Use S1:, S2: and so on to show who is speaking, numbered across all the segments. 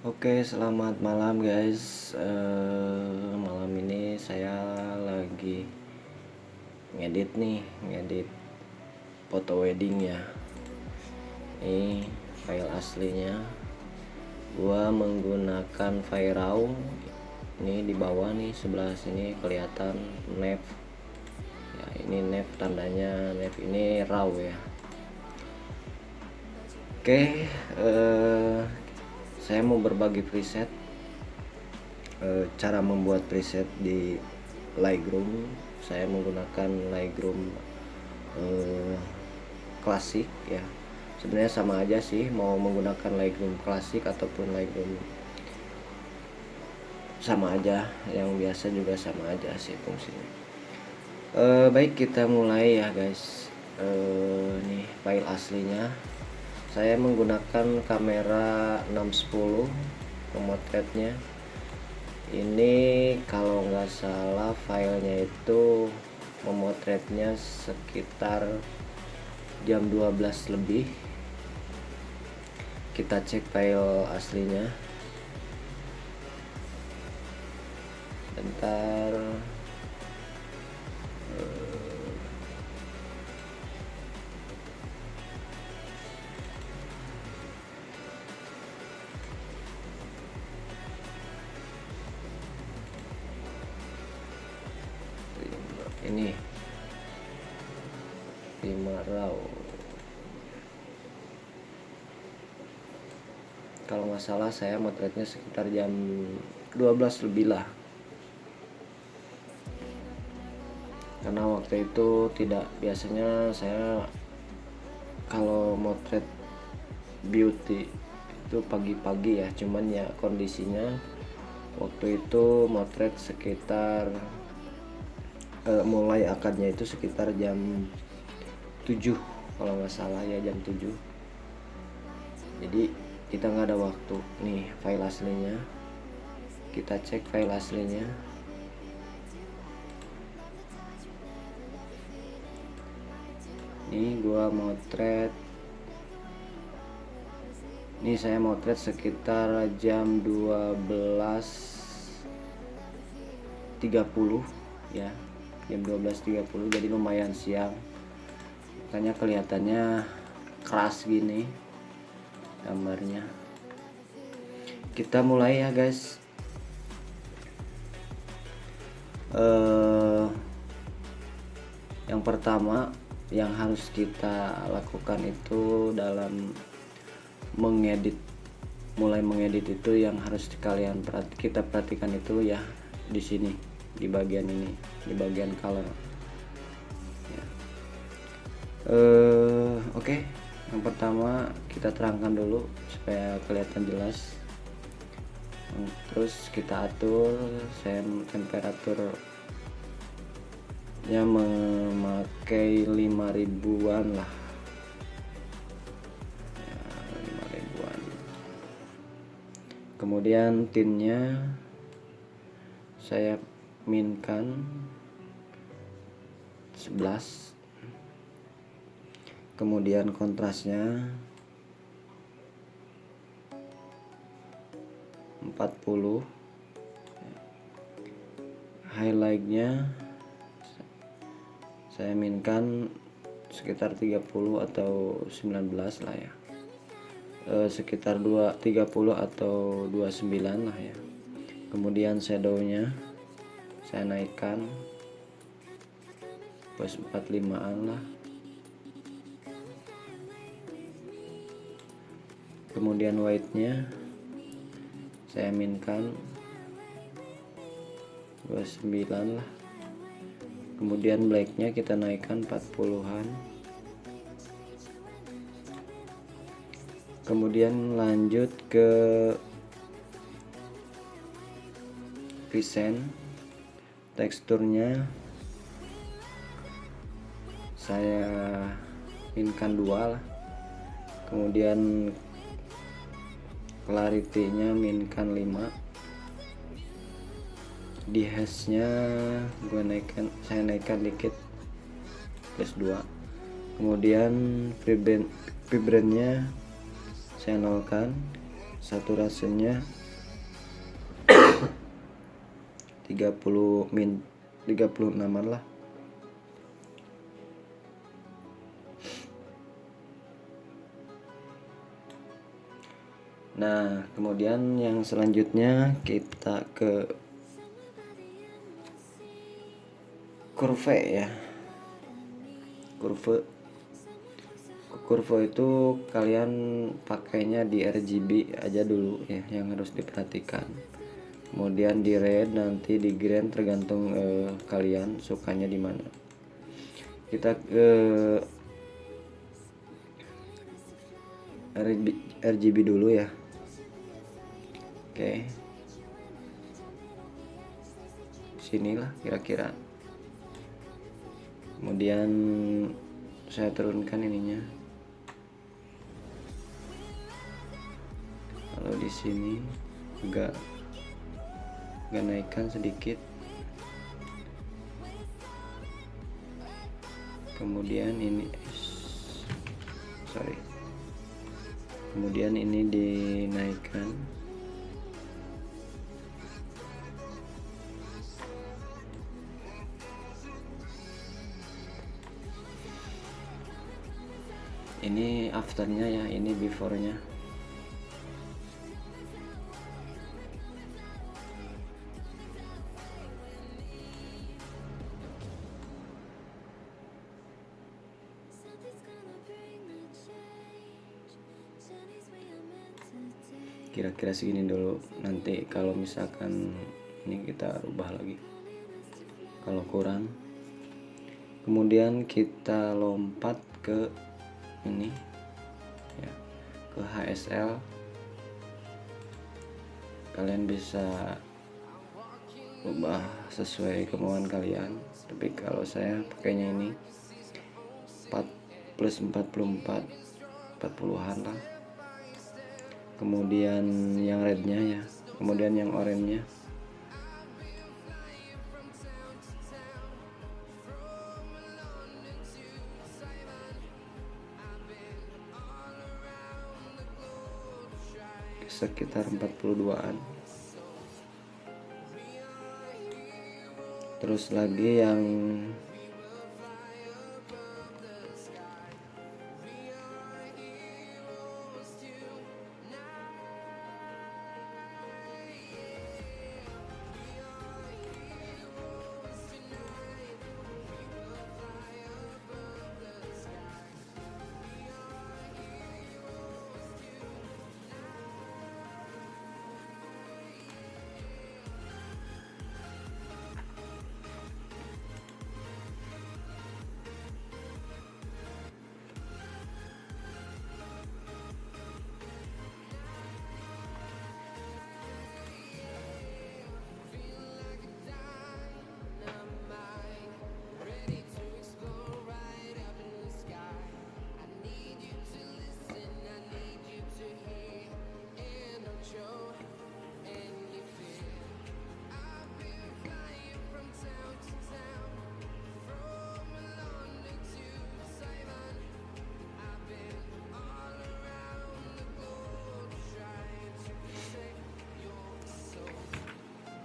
S1: Oke, selamat malam guys. Malam ini saya lagi ngedit foto wedding ya. Ini file aslinya. Gua menggunakan file RAW. Ini di bawah nih, sebelah sini kelihatan nav. Ya, ini nav, tandanya nav, ini RAW ya. Oke, saya mau berbagi preset, cara membuat preset di Lightroom. Saya menggunakan Lightroom klasik ya. Sebenarnya sama aja sih, mau menggunakan Lightroom klasik ataupun Lightroom sama aja, yang biasa juga sama aja sih fungsinya. Baik, kita mulai ya guys. Nih file aslinya. Saya menggunakan kamera 610 pemotretnya. Ini kalau nggak salah filenya itu memotretnya sekitar jam 12 lebih. Kita cek file aslinya. Bentar. Ini 5 RAW. Kalau nggak salah saya motretnya sekitar jam 12 lebih lah, karena waktu itu tidak, biasanya saya kalau motret beauty itu pagi-pagi ya, cuman ya kondisinya waktu itu motret sekitar mulai akadnya itu sekitar jam 7 kalau nggak salah ya, jam 7. Jadi kita nggak ada waktu. Nih file aslinya, kita cek file aslinya. Ini gua motret, ini saya motret sekitar jam 12.30 ya, jam 12.30, jadi lumayan siang, makanya kelihatannya keras gini gambarnya. Kita mulai ya guys. Yang pertama yang harus kita lakukan itu dalam mulai mengedit itu, yang harus kita perhatikan itu ya, di sini, di bagian ini, di bagian color ya. Oke. Yang pertama kita terangkan dulu supaya kelihatan jelas. Terus kita atur, saya temperaturnya memakai 5000-an lah ya, 5000-an. Kemudian tinnya saya minkan 11. Kemudian kontrasnya 40. Highlightnya saya minkan sekitar 30 atau 19 lah ya, sekitar 30 atau 29 lah ya. Kemudian shadownya saya naikkan plus 45-an lah. Kemudian white-nya saya minkan 29 lah. Kemudian black-nya kita naikkan 40-an. Kemudian lanjut ke present. Teksturnya saya minkan 2 lah. Kemudian clarity-nya minkan 5. Di hash-nya saya naikkan dikit plus 2. Kemudian vibrance-nya saya nolkan saturasinya 36an lah. Nah, kemudian yang selanjutnya kita ke kurve ya. Kurve itu kalian pakainya di RGB aja dulu ya, yang harus diperhatikan. Kemudian di red, nanti di green, tergantung kalian sukanya di mana. Kita ke RGB dulu ya. Oke, sinilah kira-kira. Kemudian saya turunkan ininya. Kalau di sini agak naikkan sedikit. Kemudian ini kemudian ini dinaikkan. Ini afternya ya, ini beforenya. Kira-kira segini dulu. Nanti kalau misalkan ini kita rubah lagi kalau kurang. Kemudian kita lompat ke ini ya, ke HSL. Kalian bisa ubah sesuai kemauan kalian, tapi kalau saya pakainya ini 4 plus 44, 40-an lah. Kemudian yang rednya ya, kemudian yang oranye. Sekitar 42an. Terus lagi yang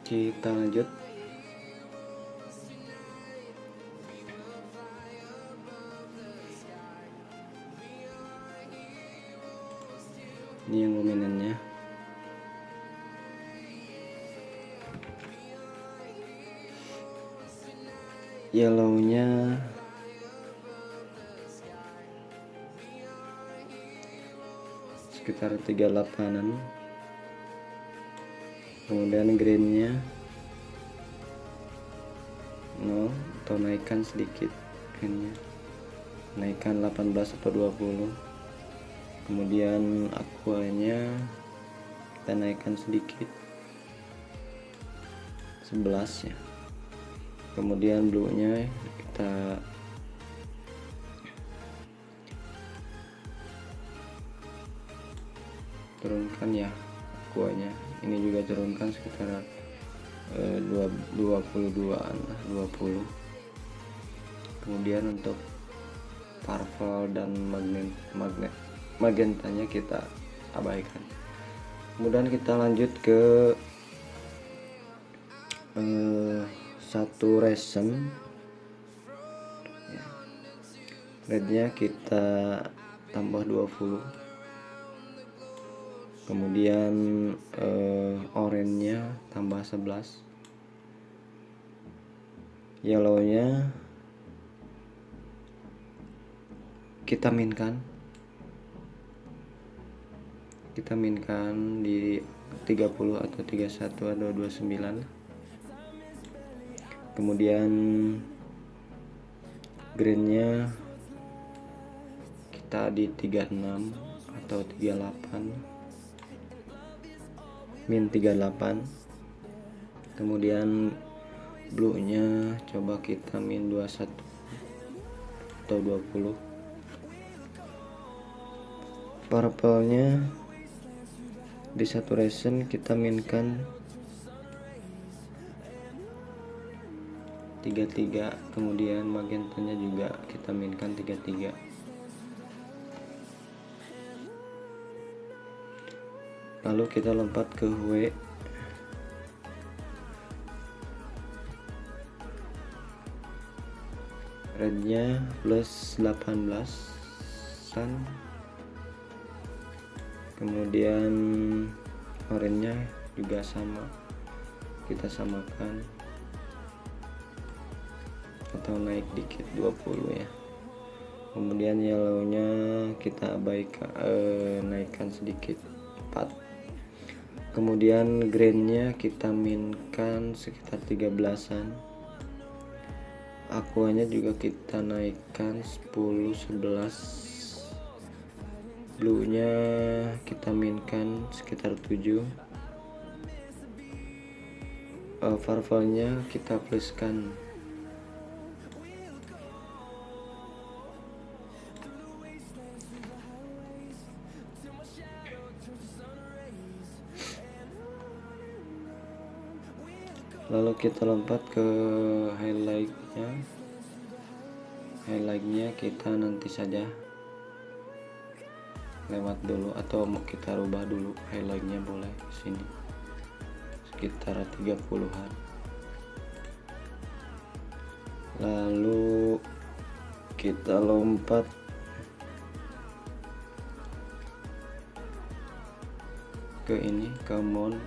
S1: kita lanjut. Ini yang luminannya. Yellownya sekitar 38an. Kemudian greennya 0 atau naikkan sedikit, greennya naikkan 18 atau 20. Kemudian aquanya kita naikkan sedikit 11 ya. Kemudian blue nya kita turunkan ya, aquanya ini juga turunkan sekitar 22an lah, 20. Kemudian untuk purple dan magentanya kita abaikan. Kemudian kita lanjut ke satu reason. Rednya kita tambah 20, kemudian oranye tambah 11, yellownya kita minkan di 30 atau 31 atau 29. Kemudian greennya kita di 36 atau 38, min 38. Kemudian blue nya coba kita min 21 atau 20. Purple nya di saturation kita minkan 33, kemudian magentanya juga kita minkan 33. Lalu kita lompat ke W. Rednya plus 18an, kemudian oranye juga sama, kita samakan atau naik dikit 20 ya. Kemudian yellownya kita abaikan, naikkan sedikit 4. Kemudian greennya kita minkan sekitar 13an, aquanya juga kita naikkan 10 11, blue nya kita minkan sekitar 7, purple nya kita pluskan lalu kita lompat ke highlightnya kita nanti saja lewat dulu atau mau kita rubah dulu highlightnya, boleh sini sekitar 30-an. Lalu kita lompat ke ini, ke mount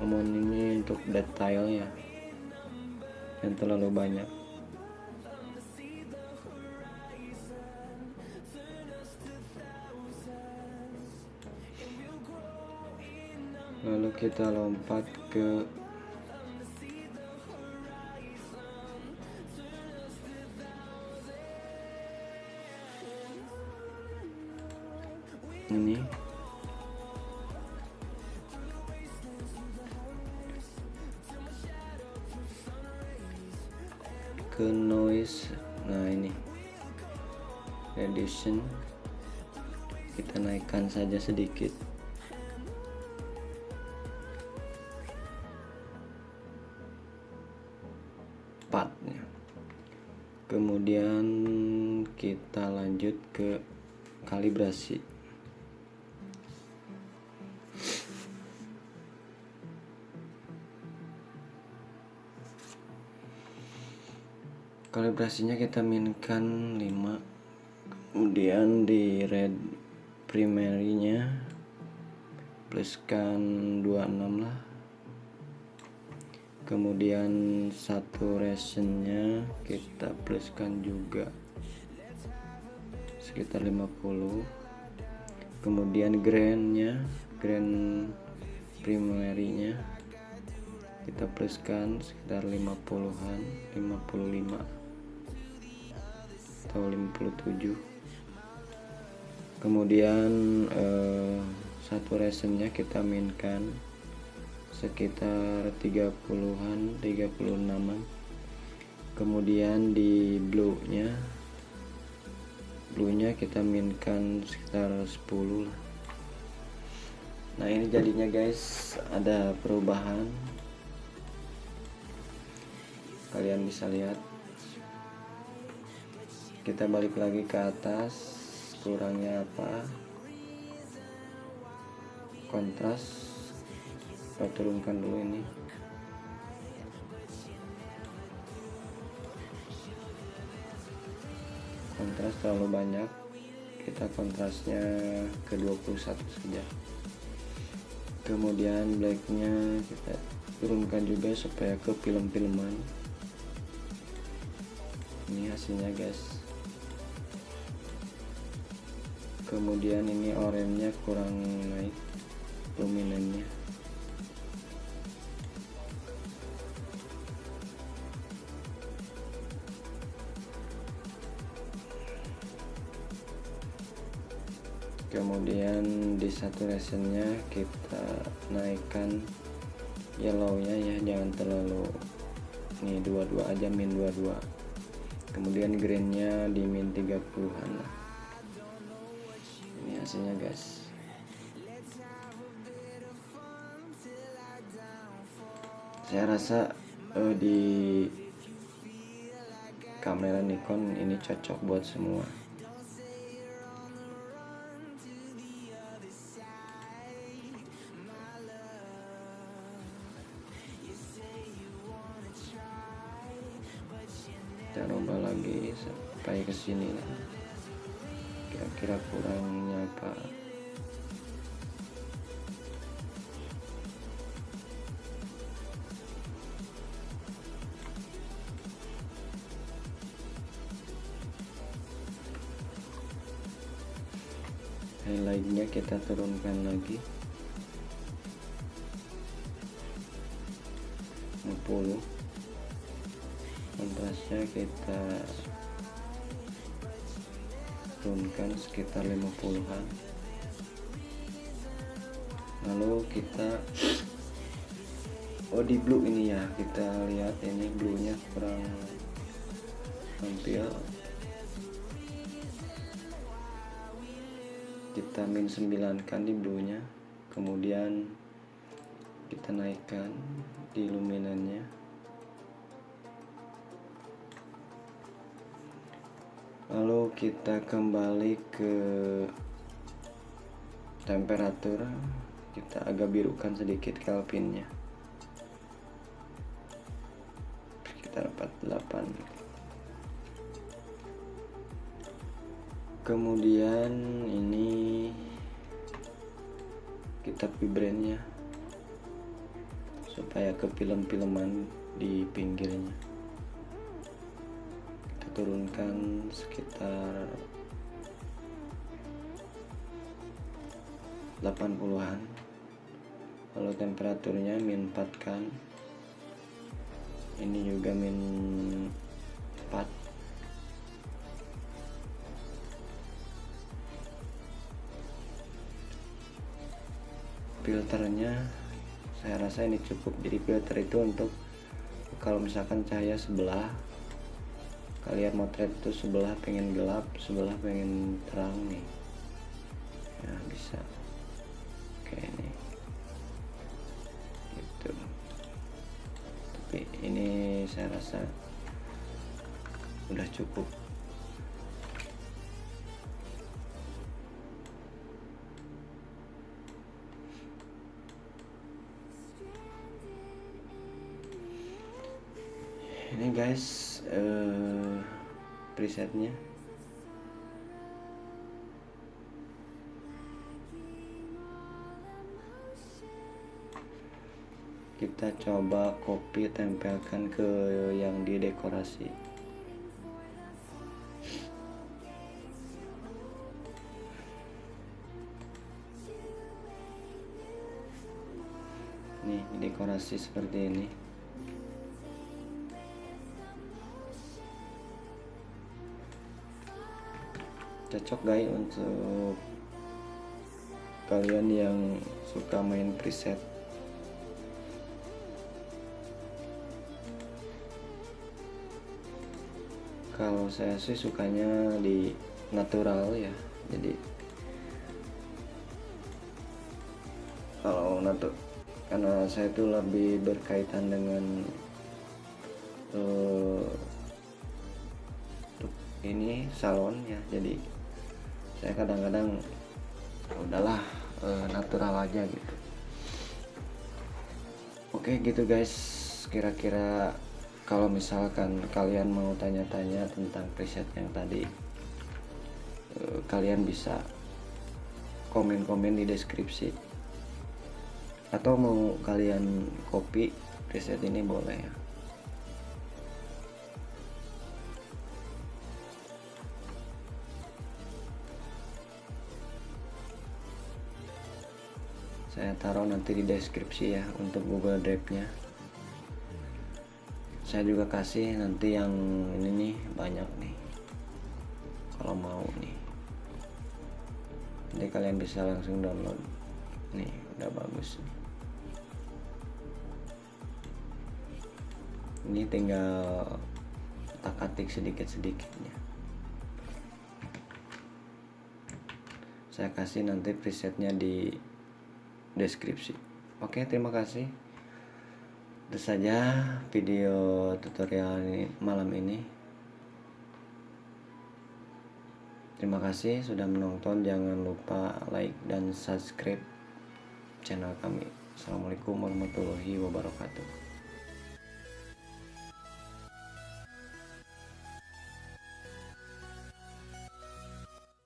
S1: ini untuk detailnya yang terlalu banyak. Lalu kita lompat ke ini, ke noise. Nah ini reduction kita naikkan saja sedikit. Partnya. Kemudian kita lanjut ke kalibrasi. Kalibrasinya kita minkan 5, kemudian di red primary-nya pluskan 26 lah, kemudian saturation-nya kita pluskan juga sekitar 50, kemudian grain primary-nya kita pluskan sekitar 50-an, 55 atau 57. Kemudian saturation-nya kita minkan sekitar 30-an, 36-an. Kemudian di blue-nya kita minkan sekitar 10 lah. Nah ini jadinya guys, ada perubahan, kalian bisa lihat. Kita balik lagi ke atas, kurangnya apa. kontras kita turunkan dulu. Ini kontras terlalu banyak, kita kontrasnya ke 21 saja. Kemudian blacknya kita turunkan juga supaya ke film-filman. Ini hasilnya guys. Kemudian ini oranye kurang naik luminannya. Kemudian di saturationnya kita naikkan yellownya ya, jangan terlalu, nih 22 aja, min 22. Kemudian greennya di min 30-an lah. Ini hasilnya guys. Saya rasa di kamera Nikon ini cocok buat semua. Kita ubah lagi sampai ke sini lah. Kira-kira kurangnya apa? Highlightnya kita turunkan lagi 60. Kontrasnya kita turunkan sekitar 50-an. Lalu kita di blue ini ya, kita lihat ini blue-nya kurang tampil. Kita min 9 kan di blue-nya, kemudian kita naikkan di luminannya. Lalu kita kembali ke temperatur, kita agak birukan sedikit Kelvinnya sekitar 48. Kemudian ini kita vibrate-nya supaya ke film-filman di pinggirnya. Turunkan sekitar 80-an. Lalu temperaturnya min 4 kan, ini juga min 4. Filternya saya rasa ini cukup. Jadi filter itu untuk kalau misalkan cahaya sebelah, kalian motret itu sebelah pengen gelap, sebelah pengen terang nih ya, bisa kayak ini gitu. Tapi ini saya rasa udah cukup. Ini guys presetnya. Kita coba copy, tempelkan ke yang di dekorasi. Nih, dekorasi seperti ini. Cocok guys untuk kalian yang suka main preset. Kalau saya sih sukanya di natural ya, jadi kalau karena saya tuh lebih berkaitan dengan ini salon ya, jadi saya kadang-kadang udahlah natural aja gitu. Oke gitu guys, kira-kira kalau misalkan kalian mau tanya-tanya tentang preset yang tadi, kalian bisa komen-komen di deskripsi, atau mau kalian copy preset ini boleh ya. Saya taruh nanti di deskripsi ya untuk Google Drive-nya. Saya juga kasih nanti yang ini nih, banyak nih kalau mau nih. Jadi kalian bisa langsung download. Nih, udah bagus nih. Ini tinggal otak-atik sedikit-sedikitnya. Saya kasih nanti presetnya di deskripsi. Oke, terima kasih. Itu saja video tutorial malam ini. Terima kasih sudah menonton. Jangan lupa like dan subscribe channel kami. Assalamualaikum warahmatullahi wabarakatuh.